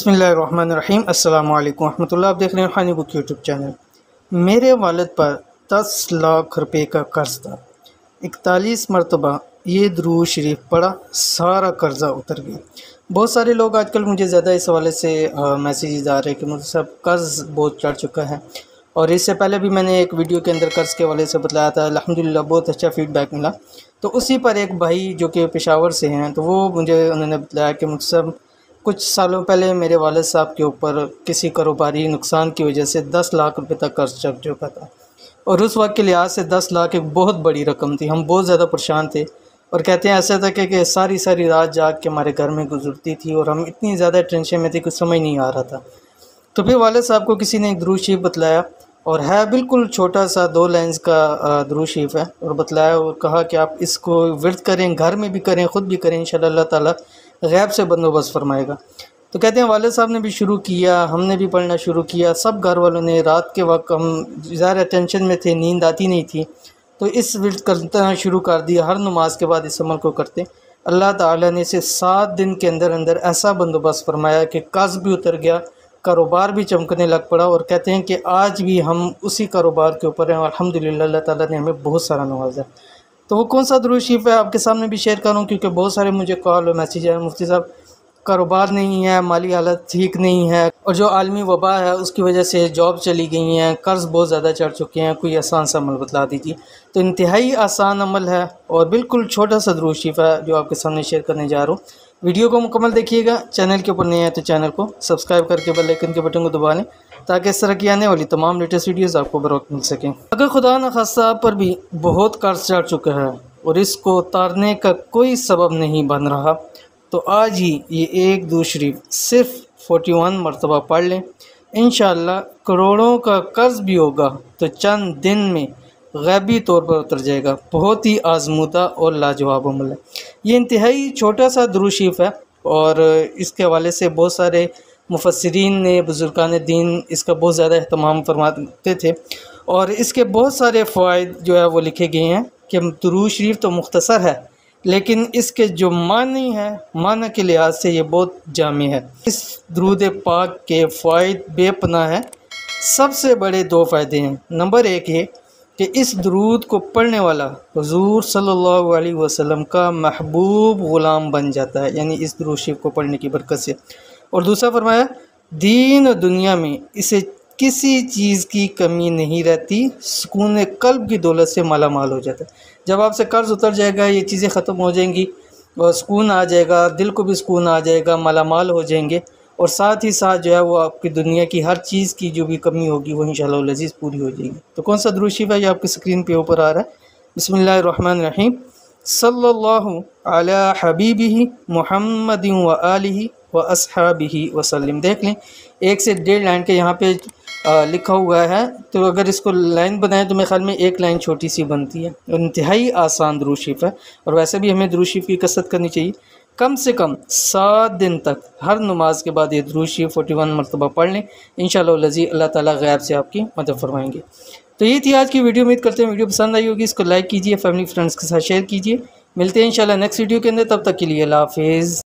बिस्मिल्लाहिर्रहमानिर्रहीम। अस्सलाम वालेकुम रहमतुल्लाह। आप देख रहे हैं रूहानी बुक यूट्यूब चैनल। मेरे वालिद पर 10 लाख रुपए का कर्ज था। 41 मरतबा ये दुरूद शरीफ पढ़ा, सारा कर्जा उतर गया। बहुत सारे लोग आजकल मुझे ज़्यादा इस हवाले से मैसेजेस आ रहे हैं कि मुझे सब कर्ज़ बहुत चढ़ चुका है। और इससे पहले भी मैंने एक वीडियो के अंदर कर्ज़ के हवाले से बताया था, अल्हम्दुलिल्लाह बहुत अच्छा फ़ीडबैक मिला। तो उसी पर एक भाई जो कि पेशावर से हैं, तो वो उन्होंने बताया कि मुझसे कुछ सालों पहले मेरे वालिद साहब के ऊपर किसी कारोबारी नुकसान की वजह से 10 लाख रुपए तक कर्ज चढ़ चुका था। और उस वक्त के लिहाज से 10 लाख एक बहुत बड़ी रकम थी। हम बहुत ज़्यादा परेशान थे और कहते हैं ऐसा था कि सारी सारी रात जाग के हमारे घर में गुजरती थी और हम इतनी ज़्यादा टेंशन में थे कुछ समझ नहीं आ रहा था। तो फिर वालिद साहब को किसी ने एक दुरूद शरीफ बतलाया, और है बिल्कुल छोटा सा 2 लाइन्स का दुरूद शरीफ है, और बतलाया और कहा कि आप इसको विर्द करें, घर में भी करें, ख़ुद भी करें, इंशाअल्लाह अल्लाह ताला गैब से बंदोबस्त फरमाएगा। तो कहते हैं वालिद साहब ने भी शुरू किया, हमने भी पढ़ना शुरू किया, सब घर वालों ने। रात के वक्त हम ज़्यादा टेंशन में थे, नींद आती नहीं थी, तो इस विर्द करना शुरू कर दिया। हर नमाज के बाद इस अमल को करते। अल्लाह ताला ने इसे 7 दिन के अंदर अंदर ऐसा बंदोबस्त फरमाया कि कर्ज भी उतर गया, कारोबार भी चमकने लग पड़ा। और कहते हैं कि आज भी हम उसी कारोबार के ऊपर हैं और अल्हम्दुलिल्लाह अल्लाह ताला ने हमें बहुत सारा नवाजा। तो वो कौन सा दुरूद शरीफ है आपके सामने भी शेयर कर रहा हूँ, क्योंकि बहुत सारे मुझे कॉल और मैसेज आए, मुफ्ती साहब कारोबार नहीं है, माली हालत ठीक नहीं है, और जो आलमी वबा है उसकी वजह से जॉब चली गई हैं, कर्ज़ बहुत ज़्यादा चढ़ चुके हैं, कोई आसान सा अमल बतला दीजिए। तो इंतहाई आसान अमल है और बिल्कुल छोटा सा दुरूद शरीफ है जो आपके सामने शेयर करने जा रहा हूँ। वीडियो को मुकम्मल देखिएगा। चैनल के ऊपर नए हैं तो चैनल को सब्सक्राइब करके बेल आइकन के बटन को दबा लें, ताकि इस तरह की आने वाली तमाम लेटेस्ट वीडियोज़ आपको बर वक्त मिल सकें। अगर खुदा न खास्ता आप पर भी बहुत कर्ज चढ़ चुका है और इसको उतारने का कोई सबब नहीं बन रहा, तो आज ही ये एक दुरूद शरीफ सिर्फ 41 मरतबा पढ़ लें। इंशाअल्लाह करोड़ों का कर्ज़ भी होगा तो चंद दिन में गैबी तौर पर उतर जाएगा। बहुत ही आजमूदा और लाजवाब अमल है। ये इंतहाई छोटा सा दुरूद शरीफ है और इसके हवाले से बहुत सारे मुफस्सिरीन ने, बुज़ुर्गान दीन इसका बहुत ज़्यादा एहतमाम फरमाते थे, और इसके बहुत सारे फ़वाइद जो है वो लिखे गए हैं कि दुरूद शरीफ तो मुख्तसर है, लेकिन इसके जो मानी है, माना के लिहाज से ये बहुत जामी है। इस दुरूद पाक के फ़वाइद बेपनाह हैं। सबसे बड़े 2 फ़ायदे हैं। नंबर 1 ये कि इस दुरूद को पढ़ने वाला हुज़ूर सल्लल्लाहु अलैहि वसल्लम का महबूब ग़ुलाम बन जाता है, यानी इस दुरूद शरीफ को पढ़ने की बरकत से। और दूसरा फरमाया, दीन और दुनिया में इसे किसी चीज़ की कमी नहीं रहती, सुकून क़ल्ब की दौलत से माला माल हो जाता है। जब आपसे कर्ज़ उतर जाएगा, ये चीज़ें ख़त्म हो जाएंगी और सुकून आ जाएगा, दिल को भी सुकून आ जाएगा, माला माल हो जाएंगे, और साथ ही साथ जो है वो आपकी दुनिया की हर चीज़ की जो भी कमी होगी वो इंशाअल्लाह अज़ीज़ पूरी हो जाएगी। तो कौन सा दुरूद शरीफ है ये आपकी स्क्रीन पे ऊपर आ रहा है। बिस्मिल्लाहिर्रहमानिर्रहीम। सल्लल्लाहु अला हबीबिही मुहम्मदिन व आलिही व अस्हाबिही वसल्लम। देख लें, 1 से 1.5 लाइन के यहाँ पे लिखा हुआ है, तो अगर इसको लाइन बनाएं तो मेरे ख्याल में 1 लाइन छोटी सी बनती है। और इंतहाई आसान दुरूद शरीफ है, और वैसे भी हमें दुरूद शरीफ की कसरत करनी चाहिए। कम से कम 7 दिन तक हर नमाज के बाद ये दुरूद शरीफ 41 मरतबा पढ़ लें। इंशाअल्लाह अल्लाह ताला गैब से आपकी मदद फरमाएंगे। तो ये थी आज की वीडियो। उम्मीद करते हैं वीडियो पसंद आई होगी। इसको लाइक कीजिए, फैमिली फ्रेंड्स के साथ शेयर कीजिए। मिलते हैं इंशाअल्लाह नेक्स्ट वीडियो के अंदर। तब तक के लिए अल्लाह हाफिज़।